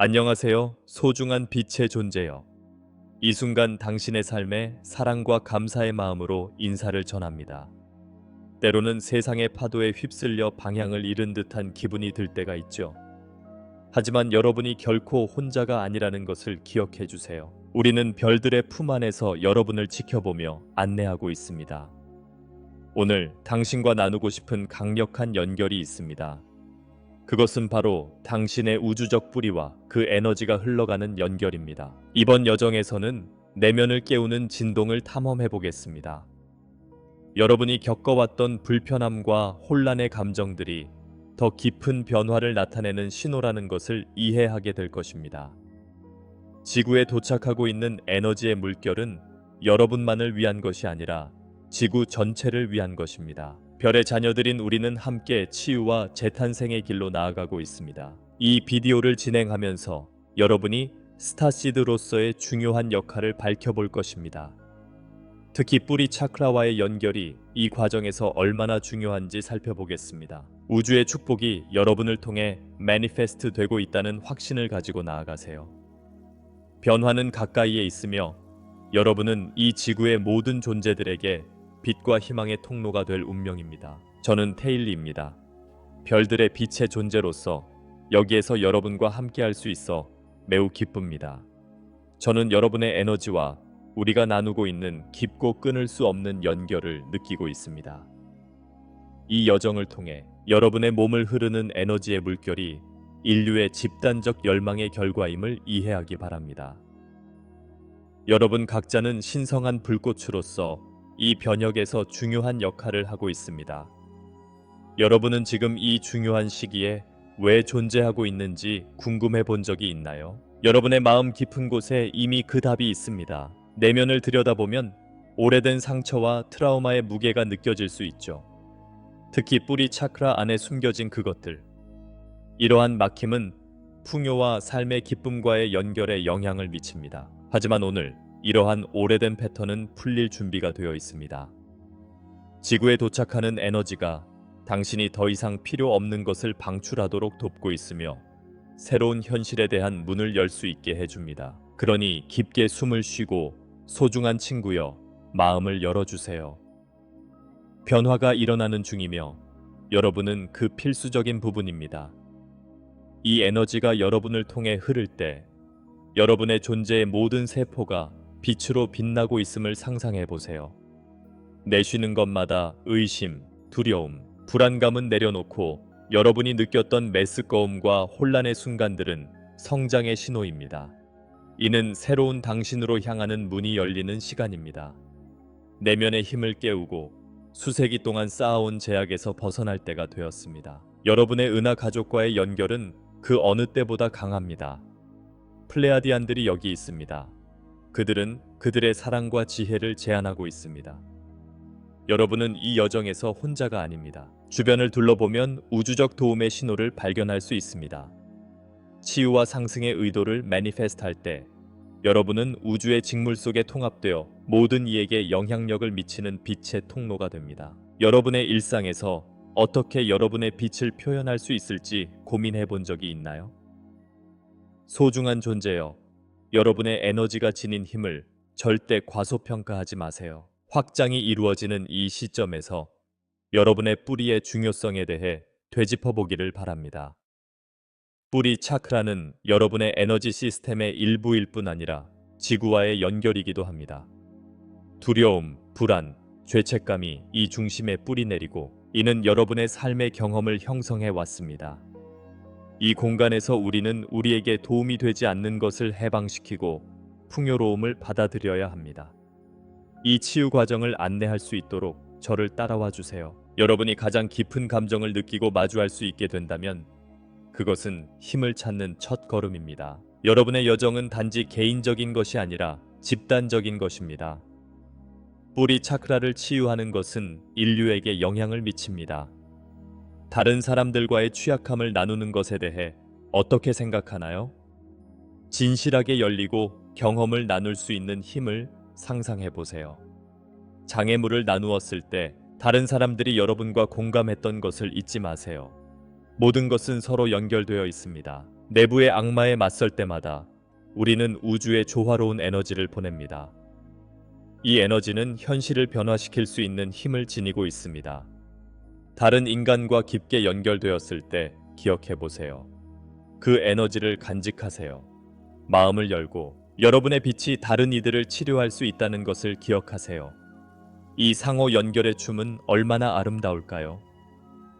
안녕하세요. 소중한 빛의 존재여. 이 순간 당신의 삶에 사랑과 감사의 마음으로 인사를 전합니다. 때로는 세상의 파도에 휩쓸려 방향을 잃은 듯한 기분이 들 때가 있죠. 하지만 여러분이 결코 혼자가 아니라는 것을 기억해 주세요. 우리는 별들의 품 안에서 여러분을 지켜보며 안내하고 있습니다. 오늘 당신과 나누고 싶은 강력한 연결이 있습니다. 그것은 바로 당신의 우주적 뿌리와 그 에너지가 흘러가는 연결입니다. 이번 여정에서는 내면을 깨우는 진동을 탐험해 보겠습니다. 여러분이 겪어왔던 불편함과 혼란의 감정들이 더 깊은 변화를 나타내는 신호라는 것을 이해하게 될 것입니다. 지구에 도착하고 있는 에너지의 물결은 여러분만을 위한 것이 아니라 지구 전체를 위한 것입니다. 별의 자녀들인 우리는 함께 치유와 재탄생의 길로 나아가고 있습니다. 이 비디오를 진행하면서 여러분이 스타시드로서의 중요한 역할을 밝혀볼 것입니다. 특히 뿌리 차크라와의 연결이 이 과정에서 얼마나 중요한지 살펴보겠습니다. 우주의 축복이 여러분을 통해 매니페스트 되고 있다는 확신을 가지고 나아가세요. 변화는 가까이에 있으며 여러분은 이 지구의 모든 존재들에게 빛과 희망의 통로가 될 운명입니다. 저는 테일리입니다. 별들의 빛의 존재로서 여기에서 여러분과 함께할 수 있어 매우 기쁩니다. 저는 여러분의 에너지와 우리가 나누고 있는 깊고 끊을 수 없는 연결을 느끼고 있습니다. 이 여정을 통해 여러분의 몸을 흐르는 에너지의 물결이 인류의 집단적 열망의 결과임을 이해하기 바랍니다. 여러분 각자는 신성한 불꽃으로서 이 변혁에서 중요한 역할을 하고 있습니다. 여러분은 지금 이 중요한 시기에 왜 존재하고 있는지 궁금해 본 적이 있나요? 여러분의 마음 깊은 곳에 이미 그 답이 있습니다. 내면을 들여다보면 오래된 상처와 트라우마의 무게가 느껴질 수 있죠. 특히 뿌리 차크라 안에 숨겨진 그것들. 이러한 막힘은 풍요와 삶의 기쁨과의 연결에 영향을 미칩니다. 하지만 오늘 이러한 오래된 패턴은 풀릴 준비가 되어 있습니다. 지구에 도착하는 에너지가 당신이 더 이상 필요 없는 것을 방출하도록 돕고 있으며 새로운 현실에 대한 문을 열 수 있게 해줍니다. 그러니 깊게 숨을 쉬고 소중한 친구여 마음을 열어주세요. 변화가 일어나는 중이며 여러분은 그 필수적인 부분입니다. 이 에너지가 여러분을 통해 흐를 때 여러분의 존재의 모든 세포가 빛으로 빛나고 있음을 상상해 보세요. 내쉬는 것마다 의심, 두려움, 불안감은 내려놓고 여러분이 느꼈던 메스꺼움과 혼란의 순간들은 성장의 신호입니다. 이는 새로운 당신으로 향하는 문이 열리는 시간입니다. 내면의 힘을 깨우고 수세기 동안 쌓아온 제약에서 벗어날 때가 되었습니다. 여러분의 은하 가족과의 연결은 그 어느 때보다 강합니다. 플레아디안들이 여기 있습니다. 그들은 그들의 사랑과 지혜를 제안하고 있습니다. 여러분은 이 여정에서 혼자가 아닙니다. 주변을 둘러보면 우주적 도움의 신호를 발견할 수 있습니다. 치유와 상승의 의도를 매니페스트할 때 여러분은 우주의 직물 속에 통합되어 모든 이에게 영향력을 미치는 빛의 통로가 됩니다. 여러분의 일상에서 어떻게 여러분의 빛을 표현할 수 있을지 고민해 본 적이 있나요? 소중한 존재여, 여러분의 에너지가 지닌 힘을 절대 과소평가하지 마세요. 확장이 이루어지는 이 시점에서 여러분의 뿌리의 중요성에 대해 되짚어 보기를 바랍니다. 뿌리 차크라는 여러분의 에너지 시스템의 일부일 뿐 아니라 지구와의 연결이기도 합니다. 두려움, 불안, 죄책감이 이 중심에 뿌리 내리고 이는 여러분의 삶의 경험을 형성해 왔습니다. 이 공간에서 우리는 우리에게 도움이 되지 않는 것을 해방시키고 풍요로움을 받아들여야 합니다. 이 치유 과정을 안내할 수 있도록 저를 따라와 주세요. 여러분이 가장 깊은 감정을 느끼고 마주할 수 있게 된다면 그것은 힘을 찾는 첫 걸음입니다. 여러분의 여정은 단지 개인적인 것이 아니라 집단적인 것입니다. 뿌리 차크라를 치유하는 것은 인류에게 영향을 미칩니다. 다른 사람들과의 취약함을 나누는 것에 대해 어떻게 생각하나요? 진실하게 열리고 경험을 나눌 수 있는 힘을 상상해 보세요. 장애물을 나누었을 때 다른 사람들이 여러분과 공감했던 것을 잊지 마세요. 모든 것은 서로 연결되어 있습니다. 내부의 악마에 맞설 때마다 우리는 우주에 조화로운 에너지를 보냅니다. 이 에너지는 현실을 변화시킬 수 있는 힘을 지니고 있습니다. 다른 인간과 깊게 연결되었을 때 기억해 보세요. 그 에너지를 간직하세요. 마음을 열고 여러분의 빛이 다른 이들을 치료할 수 있다는 것을 기억하세요. 이 상호 연결의 춤은 얼마나 아름다울까요?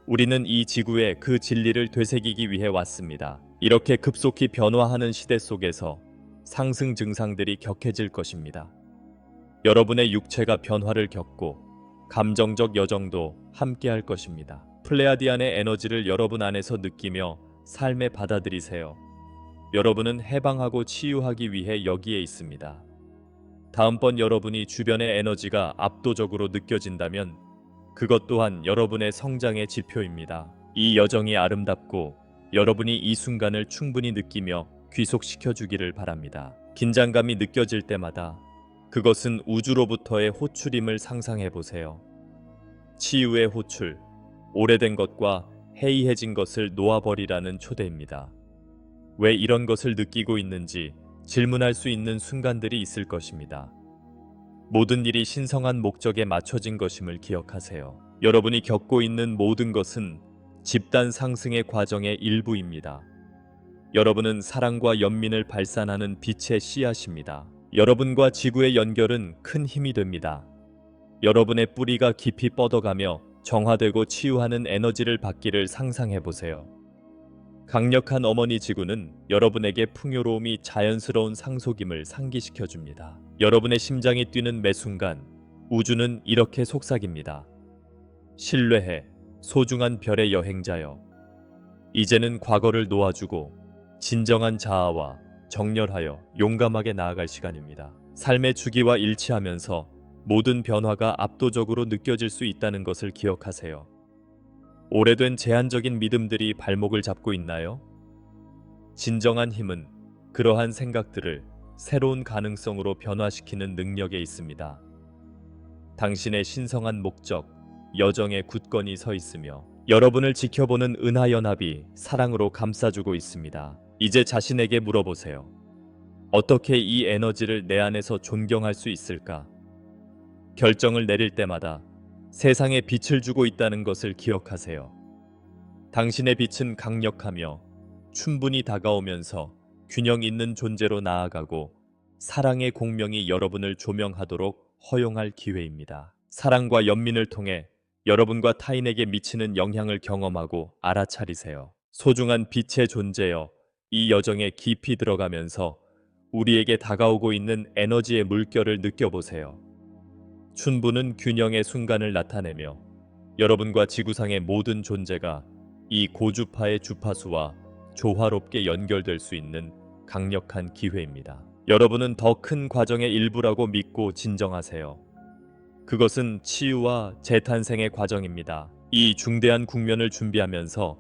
우리는 이 지구에 그 진리를 되새기기 위해 왔습니다. 이렇게 급속히 변화하는 시대 속에서 상승 증상들이 격해질 것입니다. 여러분의 육체가 변화를 겪고 감정적 여정도 함께할 것입니다. 플레아디안의 에너지를 여러분 안에서 느끼며 삶에 받아들이세요. 여러분은 해방하고 치유하기 위해 여기에 있습니다. 다음번 여러분이 주변의 에너지가 압도적으로 느껴진다면 그것 또한 여러분의 성장의 지표입니다. 이 여정이 아름답고 여러분이 이 순간을 충분히 느끼며 귀속시켜 주기를 바랍니다. 긴장감이 느껴질 때마다 그것은 우주로부터의 호출임을 상상해 보세요. 치유의 호출, 오래된 것과 해이해진 것을 놓아버리라는 초대입니다. 왜 이런 것을 느끼고 있는지 질문할 수 있는 순간들이 있을 것입니다. 모든 일이 신성한 목적에 맞춰진 것임을 기억하세요. 여러분이 겪고 있는 모든 것은 집단 상승의 과정의 일부입니다. 여러분은 사랑과 연민을 발산하는 빛의 씨앗입니다. 여러분과 지구의 연결은 큰 힘이 됩니다. 여러분의 뿌리가 깊이 뻗어가며 정화되고 치유하는 에너지를 받기를 상상해 보세요. 강력한 어머니 지구는 여러분에게 풍요로움이 자연스러운 상속임을 상기시켜 줍니다. 여러분의 심장이 뛰는 매 순간 우주는 이렇게 속삭입니다. 신뢰해, 소중한 별의 여행자여. 이제는 과거를 놓아주고 진정한 자아와 정렬하여 용감하게 나아갈 시간입니다. 삶의 주기와 일치하면서 모든 변화가 압도적으로 느껴질 수 있다는 것을 기억하세요. 오래된 제한적인 믿음들이 발목을 잡고 있나요? 진정한 힘은 그러한 생각들을 새로운 가능성으로 변화시키는 능력에 있습니다. 당신의 신성한 목적, 여정에 굳건히 서 있으며 여러분을 지켜보는 은하연합이 사랑으로 감싸주고 있습니다. 이제 자신에게 물어보세요. 어떻게 이 에너지를 내 안에서 존경할 수 있을까? 결정을 내릴 때마다 세상에 빛을 주고 있다는 것을 기억하세요. 당신의 빛은 강력하며 충분히 다가오면서 균형 있는 존재로 나아가고 사랑의 공명이 여러분을 조명하도록 허용할 기회입니다. 사랑과 연민을 통해 여러분과 타인에게 미치는 영향을 경험하고 알아차리세요. 소중한 빛의 존재여, 이 여정에 깊이 들어가면서 우리에게 다가오고 있는 에너지의 물결을 느껴보세요. 춘부는 균형의 순간을 나타내며 여러분과 지구상의 모든 존재가 이 고주파의 주파수와 조화롭게 연결될 수 있는 강력한 기회입니다. 여러분은 더 큰 과정의 일부라고 믿고 진정하세요. 그것은 치유와 재탄생의 과정입니다. 이 중대한 국면을 준비하면서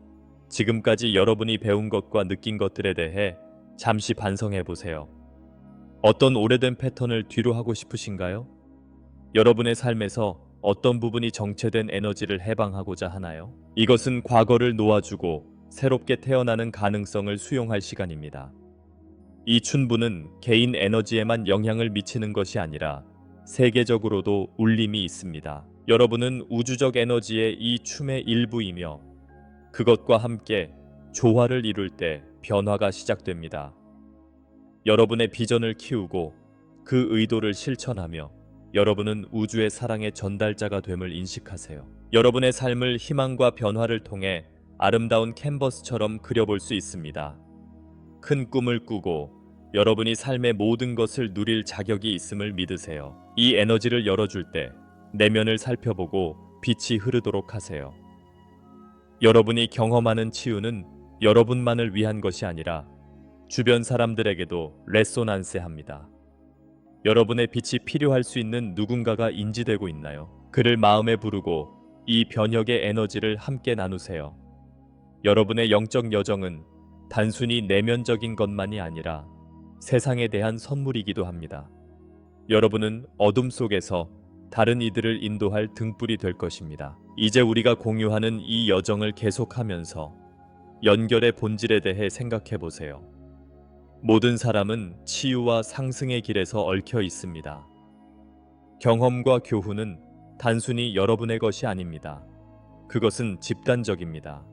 지금까지 여러분이 배운 것과 느낀 것들에 대해 잠시 반성해 보세요. 어떤 오래된 패턴을 뒤로 하고 싶으신가요? 여러분의 삶에서 어떤 부분이 정체된 에너지를 해방하고자 하나요? 이것은 과거를 놓아주고 새롭게 태어나는 가능성을 수용할 시간입니다. 이 춘부는 개인 에너지에만 영향을 미치는 것이 아니라 세계적으로도 울림이 있습니다. 여러분은 우주적 에너지의 이 춤의 일부이며 그것과 함께 조화를 이룰 때 변화가 시작됩니다. 여러분의 비전을 키우고 그 의도를 실천하며 여러분은 우주의 사랑의 전달자가 됨을 인식하세요. 여러분의 삶을 희망과 변화를 통해 아름다운 캔버스처럼 그려볼 수 있습니다. 큰 꿈을 꾸고 여러분이 삶의 모든 것을 누릴 자격이 있음을 믿으세요. 이 에너지를 열어줄 때 내면을 살펴보고 빛이 흐르도록 하세요. 여러분이 경험하는 치유는 여러분만을 위한 것이 아니라 주변 사람들에게도 레소난스합니다. 여러분의 빛이 필요할 수 있는 누군가가 인지되고 있나요? 그를 마음에 부르고 이 변혁의 에너지를 함께 나누세요. 여러분의 영적 여정은 단순히 내면적인 것만이 아니라 세상에 대한 선물이기도 합니다. 여러분은 어둠 속에서 다른 이들을 인도할 등불이 될 것입니다. 이제 우리가 공유하는 이 여정을 계속하면서 연결의 본질에 대해 생각해 보세요. 모든 사람은 치유와 상승의 길에서 얽혀 있습니다. 경험과 교훈은 단순히 여러분의 것이 아닙니다. 그것은 집단적입니다.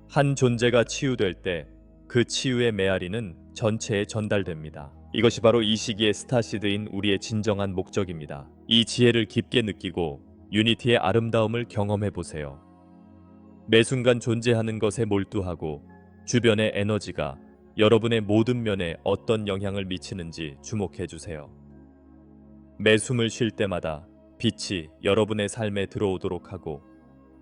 한 존재가 치유될 때 그 치유의 메아리는 전체에 전달됩니다. 이것이 바로 이 시기의 스타시드인 우리의 진정한 목적입니다. 이 지혜를 깊게 느끼고 유니티의 아름다움을 경험해 보세요. 매 순간 존재하는 것에 몰두하고 주변의 에너지가 여러분의 모든 면에 어떤 영향을 미치는지 주목해 주세요. 매 숨을 쉴 때마다 빛이 여러분의 삶에 들어오도록 하고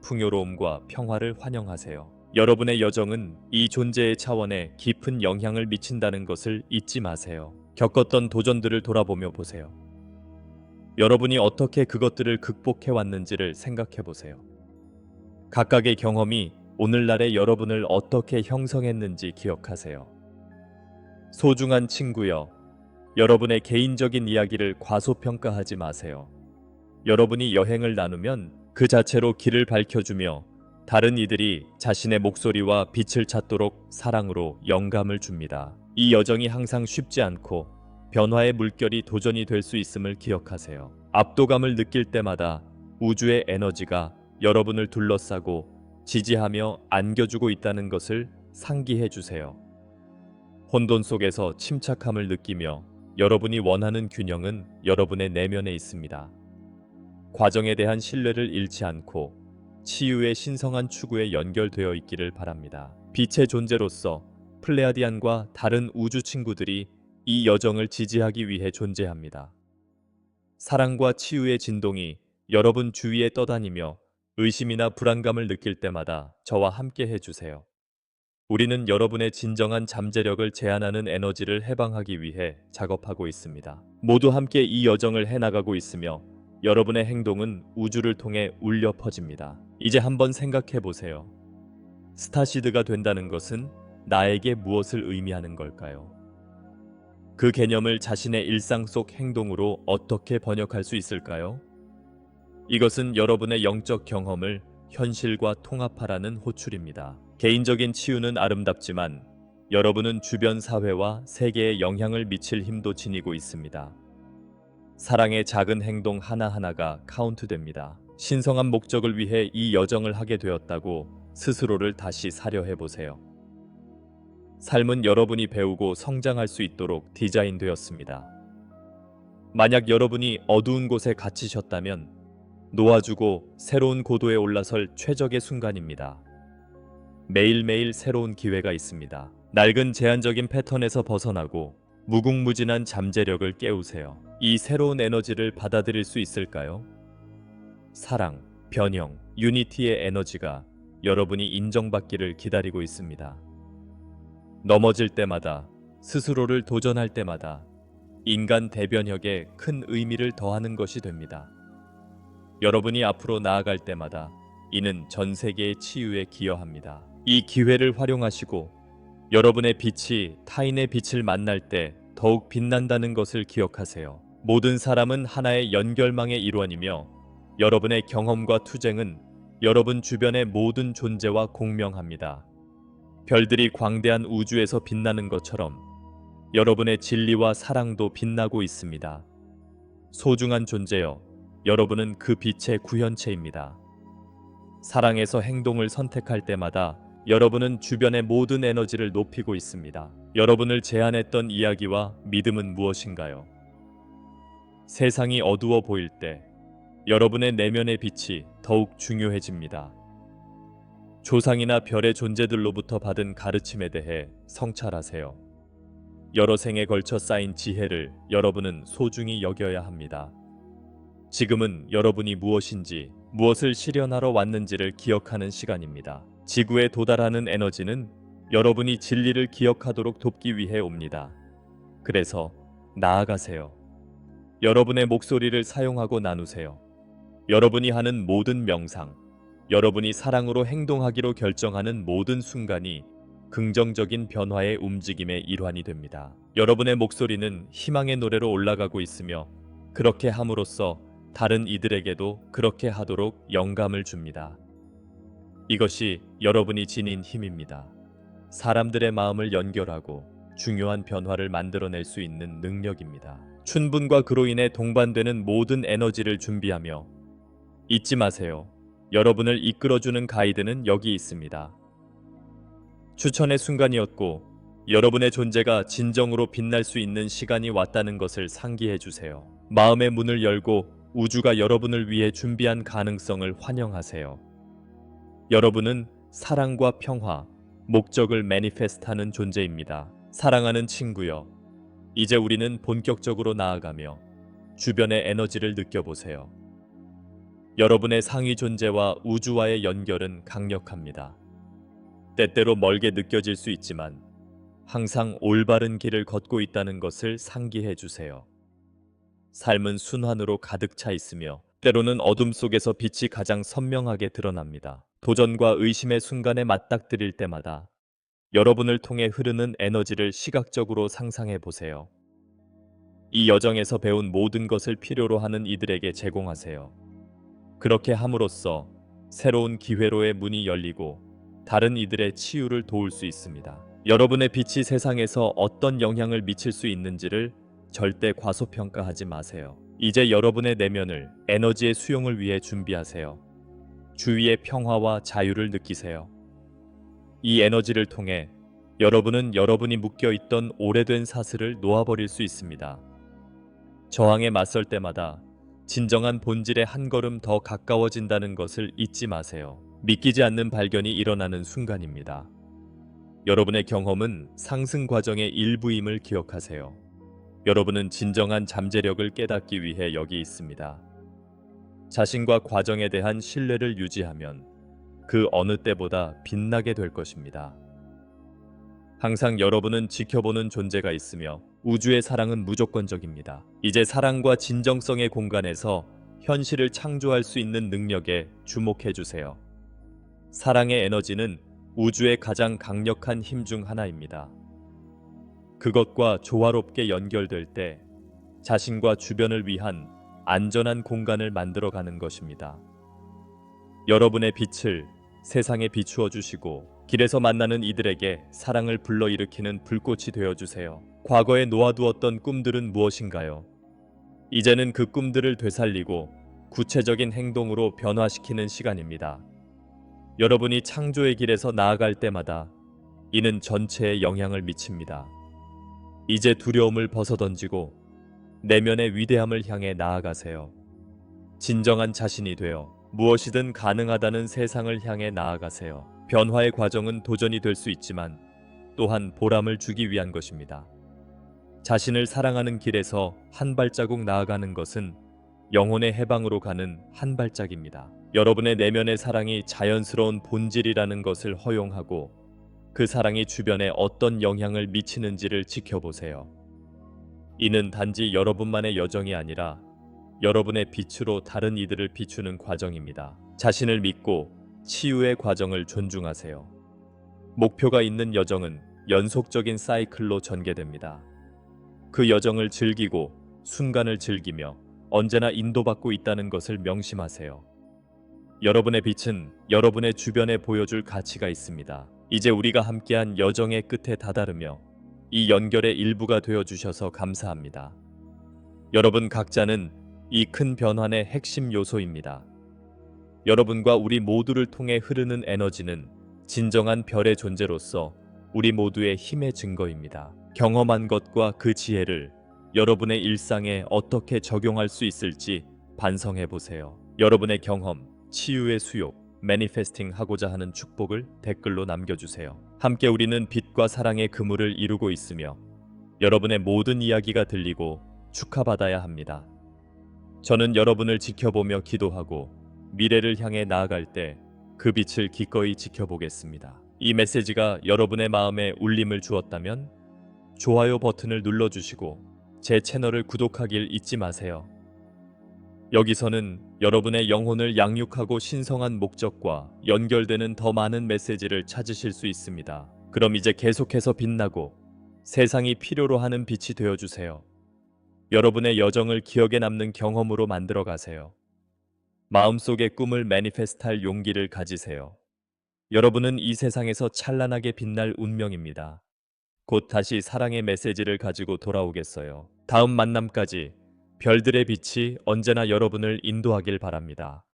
풍요로움과 평화를 환영하세요. 여러분의 여정은 이 존재의 차원에 깊은 영향을 미친다는 것을 잊지 마세요. 겪었던 도전들을 돌아보며 보세요. 여러분이 어떻게 그것들을 극복해 왔는지를 생각해 보세요. 각각의 경험이 오늘날의 여러분을 어떻게 형성했는지 기억하세요. 소중한 친구여, 여러분의 개인적인 이야기를 과소평가하지 마세요. 여러분이 여행을 나누면 그 자체로 길을 밝혀주며 다른 이들이 자신의 목소리와 빛을 찾도록 사랑으로 영감을 줍니다. 이 여정이 항상 쉽지 않고 변화의 물결이 도전이 될 수 있음을 기억하세요. 압도감을 느낄 때마다 우주의 에너지가 여러분을 둘러싸고 지지하며 안겨주고 있다는 것을 상기해 주세요. 혼돈 속에서 침착함을 느끼며 여러분이 원하는 균형은 여러분의 내면에 있습니다. 과정에 대한 신뢰를 잃지 않고 치유의 신성한 추구에 연결되어 있기를 바랍니다. 빛의 존재로서 플레아디안과 다른 우주 친구들이 이 여정을 지지하기 위해 존재합니다. 사랑과 치유의 진동이 여러분 주위에 떠다니며 의심이나 불안감을 느낄 때마다 저와 함께 해주세요. 우리는 여러분의 진정한 잠재력을 제한하는 에너지를 해방하기 위해 작업하고 있습니다. 모두 함께 이 여정을 해나가고 있으며 여러분의 행동은 우주를 통해 울려 퍼집니다. 이제 한번 생각해 보세요. 스타시드가 된다는 것은 나에게 무엇을 의미하는 걸까요? 그 개념을 자신의 일상 속 행동으로 어떻게 번역할 수 있을까요? 이것은 여러분의 영적 경험을 현실과 통합하라는 호출입니다. 개인적인 치유는 아름답지만 여러분은 주변 사회와 세계에 영향을 미칠 힘도 지니고 있습니다. 사랑의 작은 행동 하나하나가 카운트됩니다. 신성한 목적을 위해 이 여정을 하게 되었다고 스스로를 다시 사려해 보세요. 삶은 여러분이 배우고 성장할 수 있도록 디자인되었습니다. 만약 여러분이 어두운 곳에 갇히셨다면 놓아주고 새로운 고도에 올라설 최적의 순간입니다. 매일매일 새로운 기회가 있습니다. 낡은 제한적인 패턴에서 벗어나고 무궁무진한 잠재력을 깨우세요. 이 새로운 에너지를 받아들일 수 있을까요? 사랑, 변형, 유니티의 에너지가 여러분이 인정받기를 기다리고 있습니다. 넘어질 때마다, 스스로를 도전할 때마다 인간 대변혁에 큰 의미를 더하는 것이 됩니다. 여러분이 앞으로 나아갈 때마다 이는 전 세계의 치유에 기여합니다. 이 기회를 활용하시고 여러분의 빛이 타인의 빛을 만날 때 더욱 빛난다는 것을 기억하세요. 모든 사람은 하나의 연결망의 일원이며 여러분의 경험과 투쟁은 여러분 주변의 모든 존재와 공명합니다. 별들이 광대한 우주에서 빛나는 것처럼 여러분의 진리와 사랑도 빛나고 있습니다. 소중한 존재여, 여러분은 그 빛의 구현체입니다. 사랑에서 행동을 선택할 때마다 여러분은 주변의 모든 에너지를 높이고 있습니다. 여러분을 제한했던 이야기와 믿음은 무엇인가요? 세상이 어두워 보일 때 여러분의 내면의 빛이 더욱 중요해집니다. 조상이나 별의 존재들로부터 받은 가르침에 대해 성찰하세요. 여러 생에 걸쳐 쌓인 지혜를 여러분은 소중히 여겨야 합니다. 지금은 여러분이 무엇인지, 무엇을 실현하러 왔는지를 기억하는 시간입니다. 지구에 도달하는 에너지는 여러분이 진리를 기억하도록 돕기 위해 옵니다. 그래서 나아가세요. 여러분의 목소리를 사용하고 나누세요. 여러분이 하는 모든 명상, 여러분이 사랑으로 행동하기로 결정하는 모든 순간이 긍정적인 변화의 움직임의 일환이 됩니다. 여러분의 목소리는 희망의 노래로 올라가고 있으며 그렇게 함으로써 다른 이들에게도 그렇게 하도록 영감을 줍니다. 이것이 여러분이 지닌 힘입니다. 사람들의 마음을 연결하고 중요한 변화를 만들어낼 수 있는 능력입니다. 춘분과 그로 인해 동반되는 모든 에너지를 준비하며 잊지 마세요. 여러분을 이끌어주는 가이드는 여기 있습니다. 추천의 순간이었고 여러분의 존재가 진정으로 빛날 수 있는 시간이 왔다는 것을 상기해 주세요. 마음의 문을 열고 우주가 여러분을 위해 준비한 가능성을 환영하세요. 여러분은 사랑과 평화, 목적을 매니페스트하는 존재입니다. 사랑하는 친구여, 이제 우리는 본격적으로 나아가며 주변의 에너지를 느껴보세요. 여러분의 상위 존재와 우주와의 연결은 강력합니다. 때때로 멀게 느껴질 수 있지만 항상 올바른 길을 걷고 있다는 것을 상기해 주세요. 삶은 순환으로 가득 차 있으며 때로는 어둠 속에서 빛이 가장 선명하게 드러납니다. 도전과 의심의 순간에 맞닥뜨릴 때마다 여러분을 통해 흐르는 에너지를 시각적으로 상상해 보세요. 이 여정에서 배운 모든 것을 필요로 하는 이들에게 제공하세요. 그렇게 함으로써 새로운 기회로의 문이 열리고 다른 이들의 치유를 도울 수 있습니다. 여러분의 빛이 세상에서 어떤 영향을 미칠 수 있는지를 절대 과소평가하지 마세요. 이제 여러분의 내면을 에너지의 수용을 위해 준비하세요. 주위의 평화와 자유를 느끼세요. 이 에너지를 통해 여러분은 여러분이 묶여있던 오래된 사슬을 놓아버릴 수 있습니다. 저항에 맞설 때마다 진정한 본질에 한 걸음 더 가까워진다는 것을 잊지 마세요. 믿기지 않는 발견이 일어나는 순간입니다. 여러분의 경험은 상승 과정의 일부임을 기억하세요. 여러분은 진정한 잠재력을 깨닫기 위해 여기 있습니다. 자신과 과정에 대한 신뢰를 유지하면 그 어느 때보다 빛나게 될 것입니다. 항상 여러분은 지켜보는 존재가 있으며 우주의 사랑은 무조건적입니다. 이제 사랑과 진정성의 공간에서 현실을 창조할 수 있는 능력에 주목해 주세요. 사랑의 에너지는 우주의 가장 강력한 힘 중 하나입니다. 그것과 조화롭게 연결될 때 자신과 주변을 위한 안전한 공간을 만들어가는 것입니다. 여러분의 빛을 세상에 비추어 주시고 길에서 만나는 이들에게 사랑을 불러일으키는 불꽃이 되어주세요. 과거에 놓아두었던 꿈들은 무엇인가요? 이제는 그 꿈들을 되살리고 구체적인 행동으로 변화시키는 시간입니다. 여러분이 창조의 길에서 나아갈 때마다 이는 전체에 영향을 미칩니다. 이제 두려움을 벗어던지고 내면의 위대함을 향해 나아가세요. 진정한 자신이 되어 무엇이든 가능하다는 세상을 향해 나아가세요. 변화의 과정은 도전이 될 수 있지만 또한 보람을 주기 위한 것입니다. 자신을 사랑하는 길에서 한 발자국 나아가는 것은 영혼의 해방으로 가는 한 발짝입니다. 여러분의 내면의 사랑이 자연스러운 본질이라는 것을 허용하고 그 사랑이 주변에 어떤 영향을 미치는지를 지켜보세요. 이는 단지 여러분만의 여정이 아니라 여러분의 빛으로 다른 이들을 비추는 과정입니다. 자신을 믿고 치유의 과정을 존중하세요. 목표가 있는 여정은 연속적인 사이클로 전개됩니다. 그 여정을 즐기고 순간을 즐기며 언제나 인도받고 있다는 것을 명심하세요. 여러분의 빛은 여러분의 주변에 보여줄 가치가 있습니다. 이제 우리가 함께한 여정의 끝에 다다르며 이 연결의 일부가 되어주셔서 감사합니다. 여러분 각자는 이 큰 변환의 핵심 요소입니다. 여러분과 우리 모두를 통해 흐르는 에너지는 진정한 별의 존재로서 우리 모두의 힘의 증거입니다. 경험한 것과 그 지혜를 여러분의 일상에 어떻게 적용할 수 있을지 반성해 보세요. 여러분의 경험, 치유의 수욕, 매니페스팅 하고자 하는 축복을 댓글로 남겨주세요. 함께 우리는 빛과 사랑의 그물을 이루고 있으며 여러분의 모든 이야기가 들리고 축하받아야 합니다. 저는 여러분을 지켜보며 기도하고 미래를 향해 나아갈 때 그 빛을 기꺼이 지켜보겠습니다. 이 메시지가 여러분의 마음에 울림을 주었다면 좋아요 버튼을 눌러주시고 제 채널을 구독하길 잊지 마세요. 여기서는 여러분의 영혼을 양육하고 신성한 목적과 연결되는 더 많은 메시지를 찾으실 수 있습니다. 그럼 이제 계속해서 빛나고 세상이 필요로 하는 빛이 되어주세요. 여러분의 여정을 기억에 남는 경험으로 만들어 가세요. 마음속의 꿈을 매니페스트할 용기를 가지세요. 여러분은 이 세상에서 찬란하게 빛날 운명입니다. 곧 다시 사랑의 메시지를 가지고 돌아오겠어요. 다음 만남까지 별들의 빛이 언제나 여러분을 인도하길 바랍니다.